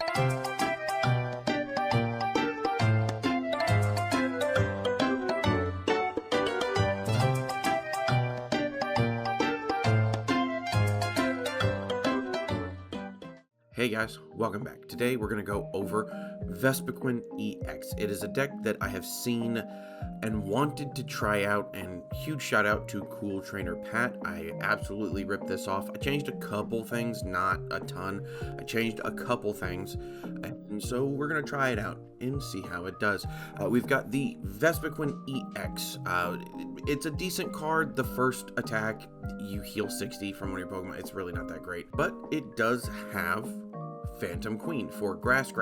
Hey guys, welcome back. Today we're going to go over Vespiquen EX. It is a deck that I have seen and wanted to try out, and huge shout out to Cool Trainer Pat. I absolutely ripped this off. I changed a couple things, not a ton. I changed a couple things, and so we're going to try it out and see how it does. We've got the Vespiquen EX. It's a decent card. The first attack, you heal 60 from one of your Pokemon. It's really not that great, but it does have Phantom Queen for grass.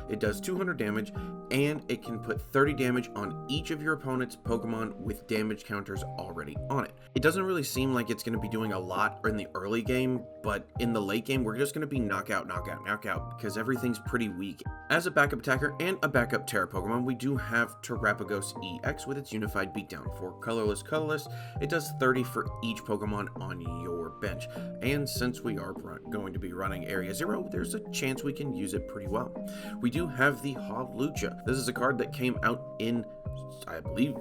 It does 200 damage, and it can put 30 damage on each of your opponent's Pokemon with damage counters already on it. It doesn't really seem like it's going to be doing a lot in the early game, but in the late game, we're just going to be knockout, because everything's pretty weak. As a backup attacker and a backup Terra Pokemon, we do have Terapagos EX with its Unified Beatdown. For colorless, it does 30 for each Pokemon on your bench. And since we are going to be running Area 0, there's a chance we can use it pretty well. We do have the Hawlucha. This is a card that came out in, I believe,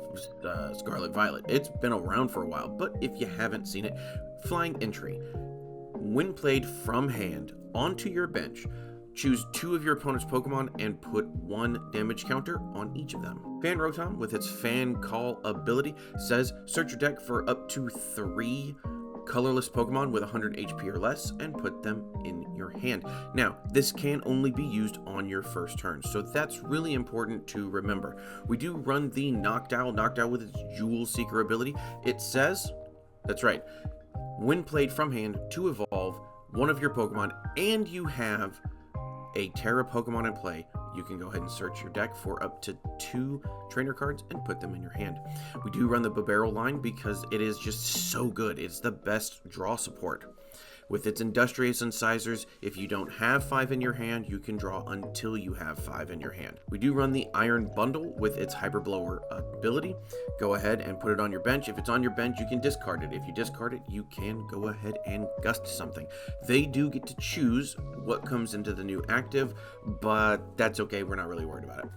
Scarlet Violet. It's been around for a while, but if you haven't seen it, flying entry. When played from hand onto your bench, choose 2 of your opponent's Pokemon and put 1 damage counter on each of them. Fan Rotom, with its Fan Call ability, says search your deck for up to 3 colorless Pokemon with 100 HP or less and put them in your hand. Now, this can only be used on your first turn, so that's really important to remember. We do run the Noctowl with its Jewel Seeker ability. It says, that's right, when played from hand to evolve one of your Pokemon and you have a Terra Pokemon in play, you can go ahead and search your deck for up to 2 trainer cards and put them in your hand. We do run the Bibarel line because it is just so good. It's the best draw support. With its Industrious Incisors, if you don't have 5 in your hand, you can draw until you have 5 in your hand. We do run the Iron Bundle with its Hyper Blower ability. Go ahead and put it on your bench. If it's on your bench, you can discard it. If you discard it, you can go ahead and gust something. They do get to choose what comes into the new active, but that's okay. We're not really worried about it.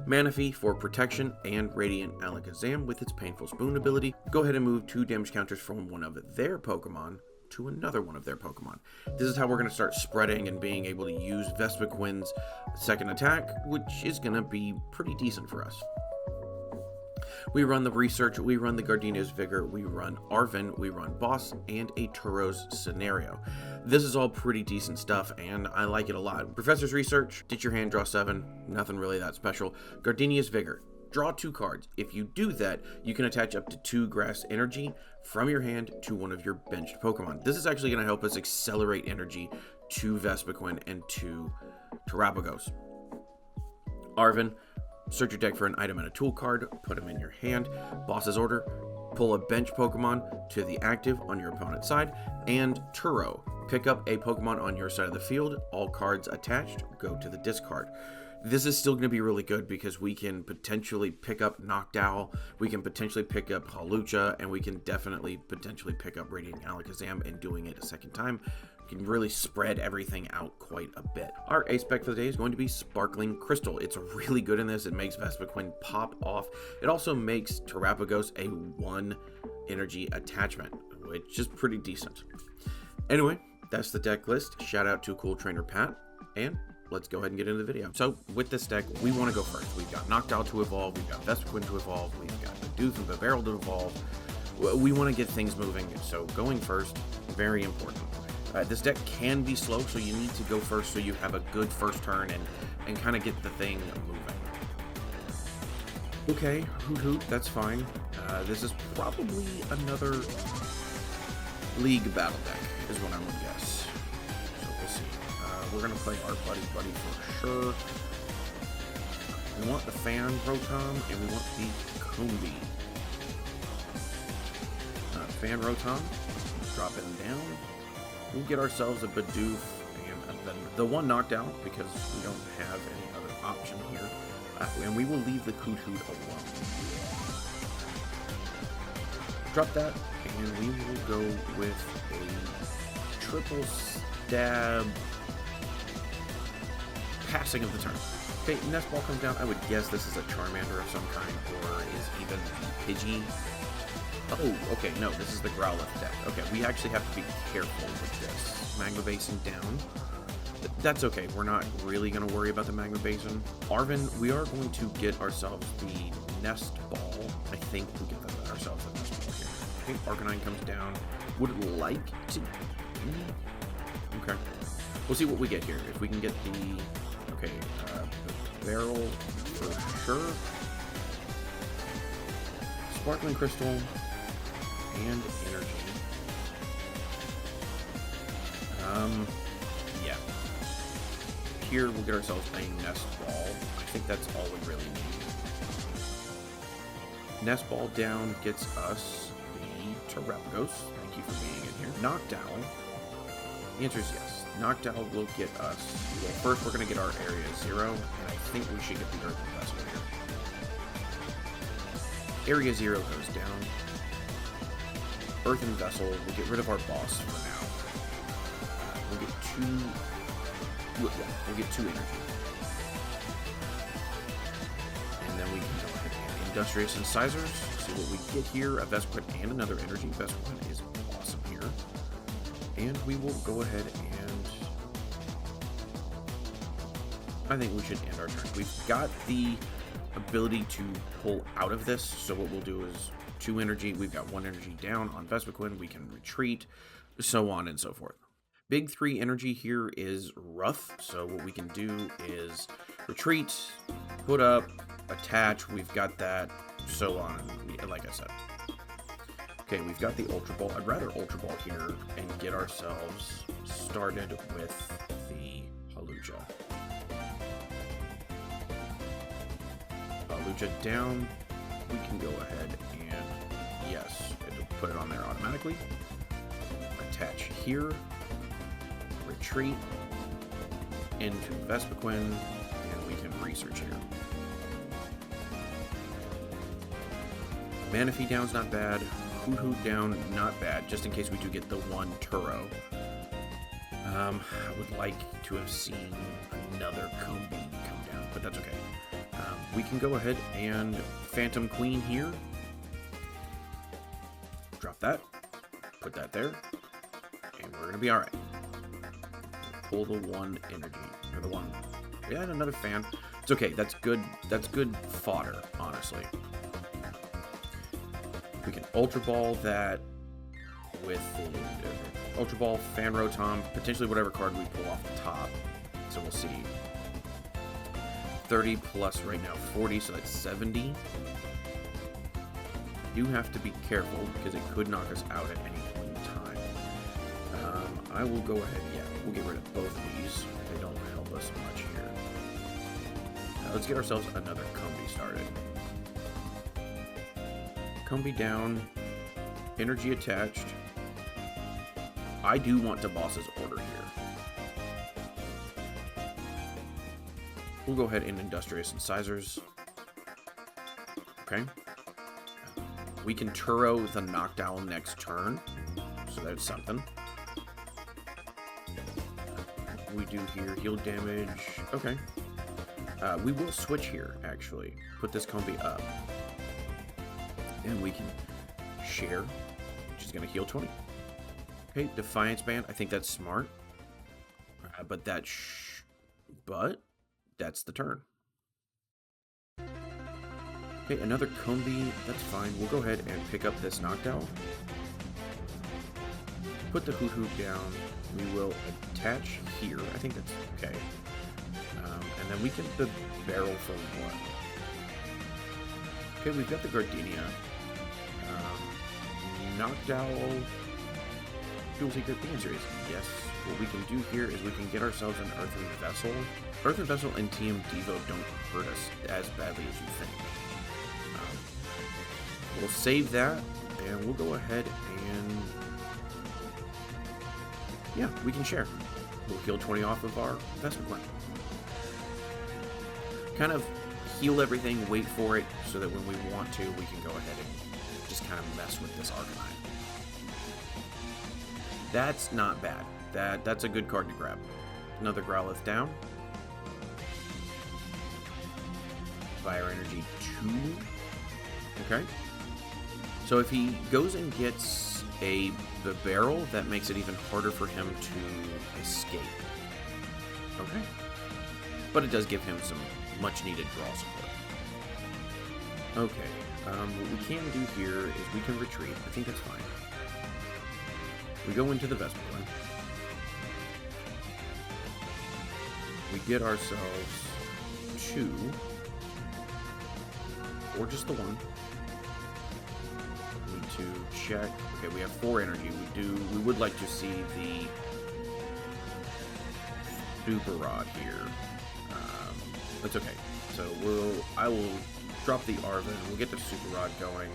Manaphy for protection, and Radiant Alakazam with its Painful Spoon ability. Go ahead and move 2 damage counters from one of their Pokemon to another one of their Pokemon. This is how we're going to start spreading and being able to use Vespiquen's second attack, which is going to be pretty decent for us. We run the Research, we run the Gardenia's Vigor, we run Arven, we run Boss, and a Turo's Scenario. This is all pretty decent stuff, and I like it a lot. Professor's Research, ditch your hand, draw 7, nothing really that special. Gardenia's Vigor, draw 2 cards. If you do that, you can attach up to 2 grass energy from your hand to one of your benched Pokemon. This is actually going to help us accelerate energy to Vespiquen and to Terapagos. Arven, search your deck for an item and a tool card, put them in your hand. Boss's Order, pull a bench Pokemon to the active on your opponent's side. And Turo, pick up a Pokemon on your side of the field. All cards attached go to the discard. This is still going to be really good because we can potentially pick up Noctowl, we can potentially pick up Hawlucha, and we can definitely potentially pick up Radiant Alakazam, and doing it a second time can really spread everything out quite a bit. Our ace spec for the day is going to be Sparkling Crystal. It's really good in this. It makes Vespiquen pop off. It also makes Terapagos a 1 energy attachment, which is pretty decent. Anyway, that's the deck list. Shout out to Cool Trainer Pat, and let's go ahead and get into the video. So with this deck, we want to go first. We've got Noctowl to evolve, we've got Vespiquen to evolve, we've got Bidoof and Bibarel to evolve. We want to get things moving, so going first, very important. This deck can be slow, so you need to go first so you have a good first turn and kind of get the thing moving. Okay, Hoothoot, that's fine. This is probably another League battle deck, is what I would guess. So we'll see. We're going to play our Buddy-Buddy for sure. We want the Fan Rotom, and we want the Combee. Fan Rotom, drop it down. We'll get ourselves a Bidoof and then the one Noctowl because we don't have any other option here. And we will leave the Hoothoot alone. Drop that, and we will go with a triple stab passing of the turn. Okay, Nest Ball comes down. I would guess this is a Charmander of some kind, or is even Pidgey. Oh, okay, no, this is the Growlithe deck. Okay, we actually have to be careful with this. Magma Basin down. That's okay, we're not really going to worry about the Magma Basin. Arven, we are going to get ourselves the Nest Ball. I think we get ourselves a Nest Ball here. I think Arcanine comes down. Would like to... Okay. We'll see what we get here. If we can get the... Okay, the barrel for sure. Sparkling Crystal and Energy. Yeah. Here we'll get ourselves a Nest Ball. I think that's all we really need. Nest Ball down gets us the Terapagos. Thank you for being in here. Noctowl. The answer is yes. Noctowl will get us... Well, first we're going to get our Area 0, and I think we should get the Earthen Vessel here. Area 0 goes down. Earthen Vessel, we'll get rid of our boss for now. We'll get two energy. And then we can go ahead and Industrious Incisors. See what we get here. A Vespiquen and another energy. Vespiquen is awesome here. And we will go ahead and... I think we should end our turn. We've got the ability to pull out of this, so what we'll do is 2 energy. We've got 1 energy down on Vespiquen. We can retreat, so on and so forth. Big 3 energy here is rough, so what we can do is retreat, put up, attach. We've got that, so on, like I said. Okay, we've got the Ultra Ball. I'd rather Ultra Ball here and get ourselves started with the Hawlucha. Hawlucha down. We can go ahead and, yes, it'll put it on there automatically. Attach here. Retreat into Vespiquen, and we can research here. Manaphy down's not bad. Hoothoot down, not bad, just in case we do get the 1 Turo. I would like to have seen another Combee come down, but that's okay. We can go ahead and Phantom Queen here. Drop that. Put that there. And we're going to be alright. Pull the 1 energy. Or the 1... Yeah, another fan. It's okay. That's good. That's good fodder, honestly. We can Ultra Ball that with the Ultra Ball, Fan Rotom, potentially whatever card we pull off the top. So we'll see. 30 plus right now 40, so that's 70. You have to be careful because it could knock us out at any point in time. I will go ahead, yeah, we'll get rid of both of these. They don't help us much here. Now let's get ourselves another Combee started. Combee down, energy attached. I do want to boss's order here. We'll go ahead and Industrious Incisors. Okay. We can Turo the Noctowl next turn, so that's something. We do here heal damage. Okay. We will switch here, actually. Put this Combee up. And we can share, which is going to heal 20. Okay, Defiance Band. I think that's smart. But that's the turn. Okay, another Combee. That's fine. We'll go ahead and pick up this Noctowl. Put the Hoothoot down. We will attach here. I think that's okay. And then we can the barrel for 1. Okay, we've got the Gardenia. Noctowl. Dual Secret. The answer is yes. What we can do here is we can get ourselves an Earthen Vessel. Earthen Vessel and TM Devo don't hurt us as badly as you think. We'll save that, and we'll go ahead and... yeah, we can share. We'll heal 20 off of our Vespiquen. Kind of heal everything, wait for it, so that when we want to, we can go ahead and just kind of mess with this Arcanine. That's not bad. That's a good card to grab. Another Growlithe down. Fire Energy 2. Okay. So if he goes and gets a Bibarel, that makes it even harder for him to escape. Okay. But it does give him some much-needed draw support. Okay. What we can do here is we can retreat. I think that's fine. We go into the Vespiquen. We get ourselves 2. Or just the 1. We need to check. Okay, we have 4 energy. We would like to see the Super Rod here. That's okay. So I will drop the Arven. We'll get the Super Rod going.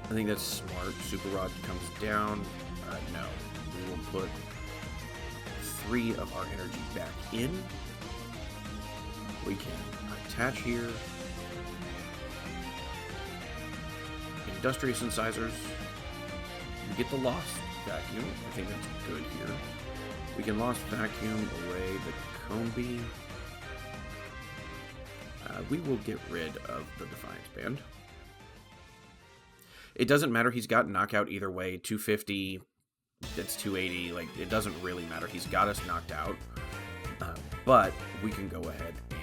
I think that's smart. Super Rod comes down. No. We will put 3 of our energy back in. We can attach here. Industrious Incisors. We get the Lost Vacuum. I think that's good here. We can Lost Vacuum away the Combee. We will get rid of the Defiance Band. It doesn't matter. He's got knockout either way. 250. That's 280. Like, it doesn't really matter. He's got us knocked out. But we can go ahead and...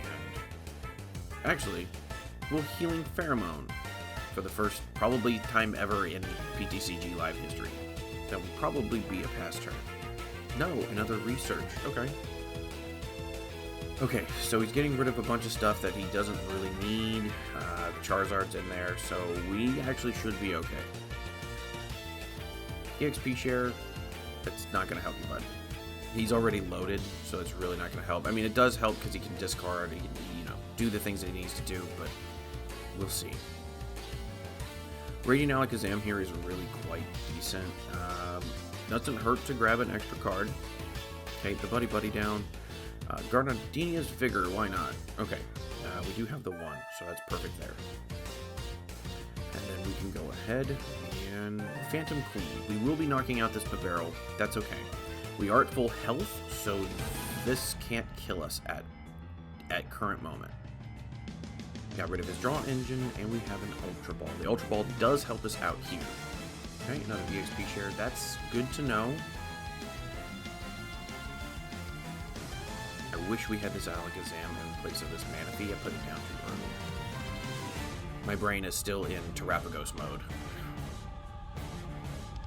Actually, we'll Healing Pheromone for the first, probably, time ever in PTCG live history. That will probably be a pass turn. No, another research. Okay. Okay, so he's getting rid of a bunch of stuff that he doesn't really need. The Charizard's in there, so we actually should be okay. EXP share, that's not going to help you, bud. He's already loaded, so it's really not going to help. I mean, it does help because he can discard, he can, do the things that he needs to do, but we'll see. Radiant Alakazam here is really quite decent. Doesn't hurt to grab an extra card. Okay, the Buddy-Buddy down. Gardenia's Vigor, why not? Okay, we do have the 1, so that's perfect there. And then we can go ahead and Phantom Queen. We will be knocking out this Bibarel. That's okay. We are at full health, so this can't kill us at current moment. Got rid of his draw engine, and we have an Ultra Ball. The Ultra Ball does help us out here. Okay, another EXP share. That's good to know. I wish we had this Alakazam in place of this Manaphy. I put it down too early. My brain is still in Terapagos mode.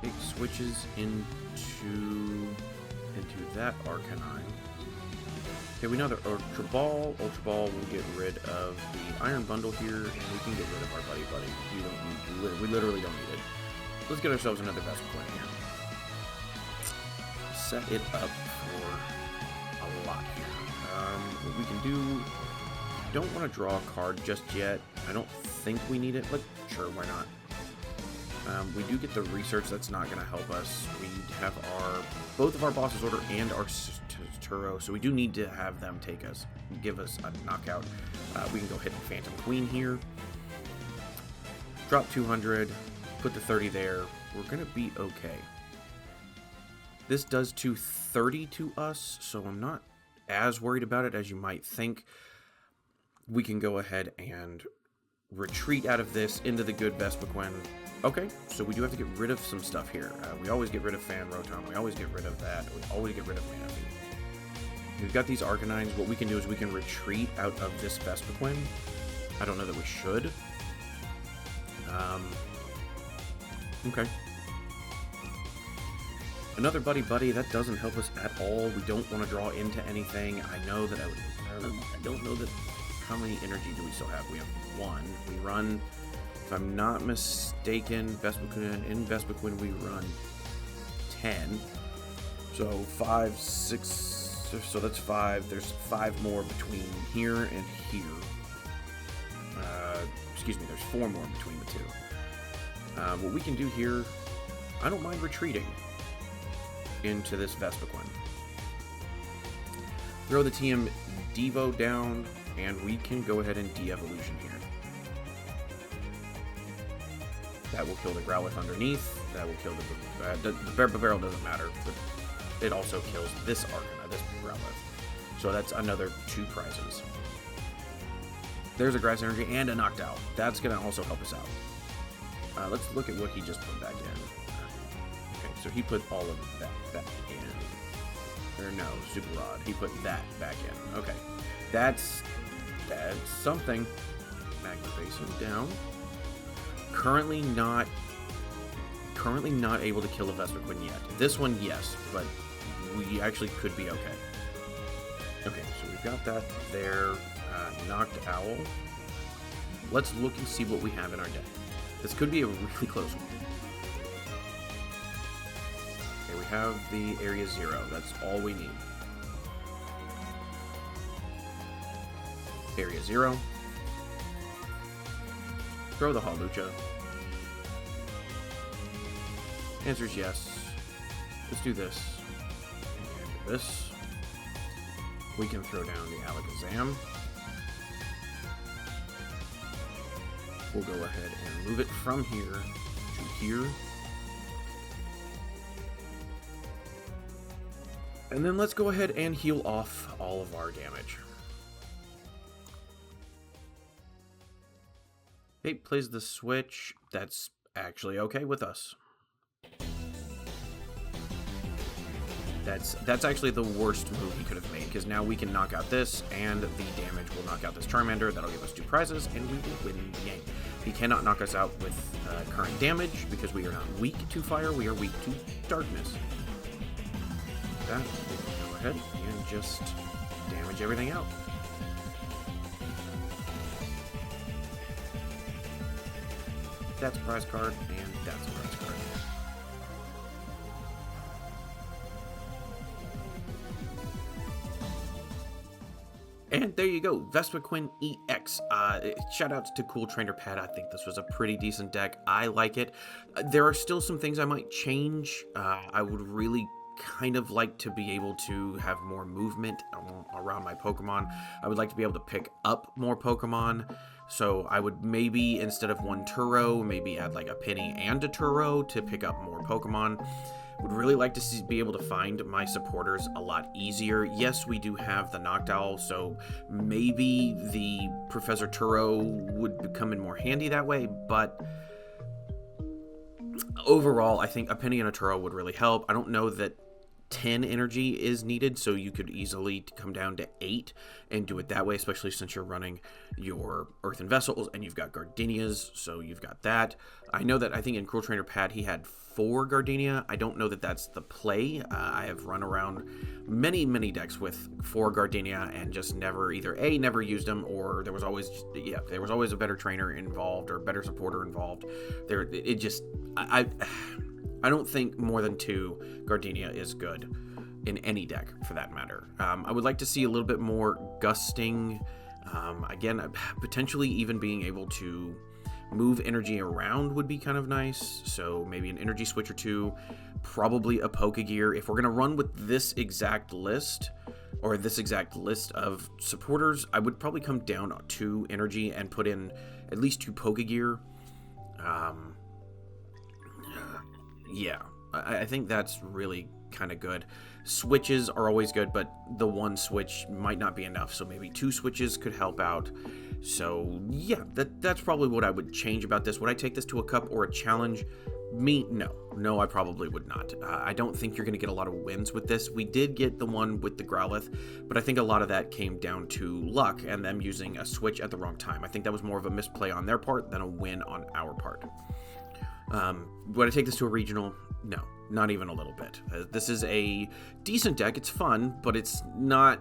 It switches into that Arcanine. Okay, we know the Ultra Ball. Ultra Ball will get rid of the Iron Bundle here, and we can get rid of our Buddy-Buddy. We literally don't need it. Let's get ourselves another Vespiquen here. Set it up for a lot here. What we can do, don't want to draw a card just yet. I don't think we need it, but sure, why not? We do get the research. That's not going to help us. We have both of our Boss's Order and our Turo, so we do need to have them give us a knockout. We can go hit the Phantom Queen here. Drop 200, put the 30 there. We're going to be okay. This does 230 to us, so I'm not as worried about it as you might think. We can go ahead and retreat out of this into the good Vespiquen. Okay, so we do have to get rid of some stuff here. We always get rid of Fan Rotom. We always get rid of that. We always get rid of Manaphy. We've got these Arcanines. What we can do is we can retreat out of this Vespiquen. I don't know that we should. Okay. Another Buddy-Buddy, that doesn't help us at all. We don't want to draw into anything. I know that I don't know that. How many energy do we still have? We have 1. We run, if I'm not mistaken, Vespiquen. In Vespiquen we run 10. So 5, 6, so that's 5. There's 5 more between here and here. Excuse me, there's 4 more between the two. What we can do here, I don't mind retreating into this Vespiquen. Throw the TM Devo down, and we can go ahead and de-evolution here. That will kill the Growlithe underneath. That will kill the Bibarel doesn't matter, but it also kills this Arcanine, this Growlithe. So that's another 2 prizes. There's a Grass Energy and a Noctowl. That's going to also help us out. Let's look at what he just put back in. Okay, so he put all of that back in. Or no, Super Rod. He put that back in. Okay. That's something. Magma Basin down. Currently not able to kill a Vespiquen yet. This one, yes, but we actually could be okay. Okay, so we've got that there. Noctowl. Let's look and see what we have in our deck. This could be a really close one. Okay, we have the Area 0. That's all we need. Area 0. Throw the Hawlucha. Answer's yes. Let's do this. And do this. We can throw down the Alakazam. We'll go ahead and move it from here to here. And then let's go ahead and heal off all of our damage. Okay, plays the switch. That's actually okay with us. That's actually the worst move he could have made, because now we can knock out this, and the damage will knock out this Charmander. That'll give us 2 prizes, and we will win the game. He cannot knock us out with current damage, because we are not weak to fire, we are weak to darkness. That, we can go ahead and just damage everything out. That's a prize card, and that's a prize card. And there you go, Vespiquen EX. Shout out to Cool Trainer Pat. I think this was a pretty decent deck. I like it. There are still some things I might change. I would really kind of like to be able to have more movement around my Pokemon. I would like to be able to pick up more Pokemon. So I would maybe, instead of 1 Turo, maybe add like a Penny and a Turo to pick up more Pokemon. Would really like to be able to find my supporters a lot easier. Yes, we do have the Noctowl, so maybe the Professor Turo would come in more handy that way, but overall, I think a Penny and a Turo would really help. I don't know that 10 energy is needed, so you could easily come down to 8 and do it that way, especially since you're running your Earthen Vessels and you've got Gardenias, so you've got that. I know that I think in Cool Trainer Pad he had 4 Gardenia. I don't know that that's the play. I have run around many decks with 4 Gardenia and just never either never used them, or there was always a better trainer involved or better supporter involved. I don't think more than 2 Gardenia is good in any deck, for that matter. I would like to see a little bit more gusting. Again, potentially even being able to move energy around would be kind of nice. So maybe an energy switch or 2, probably a Pokegear. If we're going to run with this exact list, or this exact list of supporters, I would probably come down to energy and put in at least 2 Pokegear. Yeah, I think that's really kind of good. Switches are always good, but the 1 switch might not be enough, so maybe 2 switches could help out. So yeah, that's probably what I would change about this. Would I take this to a cup or a challenge? No, I probably would not. I don't think you're going to get a lot of wins with this. We did get the one with the Growlithe, but I think a lot of that came down to luck and them using a switch at the wrong time. I think that was more of a misplay on their part than a win on our part. Would I take this to a regional? No, not even a little bit. This is a decent deck. It's fun, but it's not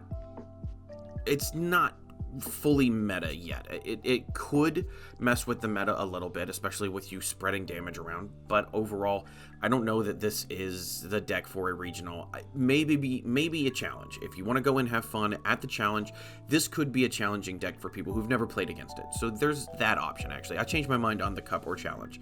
fully meta yet. It could mess with the meta a little bit, especially with you spreading damage around, but overall, I don't know that this is the deck for a regional. Maybe a challenge. If you want to go and have fun at the challenge, this could be a challenging deck for people who've never played against it. So there's that option, actually. I changed my mind on the cup or challenge.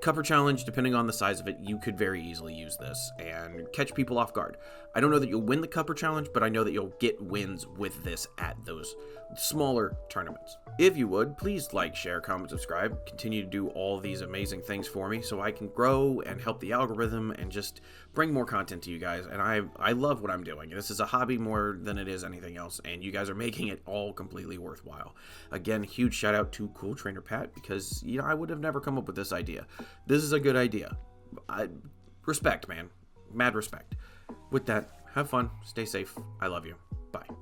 Cupper challenge, depending on the size of it, you could very easily use this and catch people off guard. I don't know that you'll win the Cupper challenge, but I know that you'll get wins with this at those smaller tournaments. If you would, please like, share, comment, subscribe, continue to do all these amazing things for me so I can grow and help the algorithm and just bring more content to you guys. And I love what I'm doing. This is a hobby more than it is anything else, and you guys are making it all completely worthwhile. Again, huge shout out to Cool Trainer Pat, because I would have never come up with this idea. This is a good idea. Respect, man. Mad respect. With that, have fun, stay safe. I love you.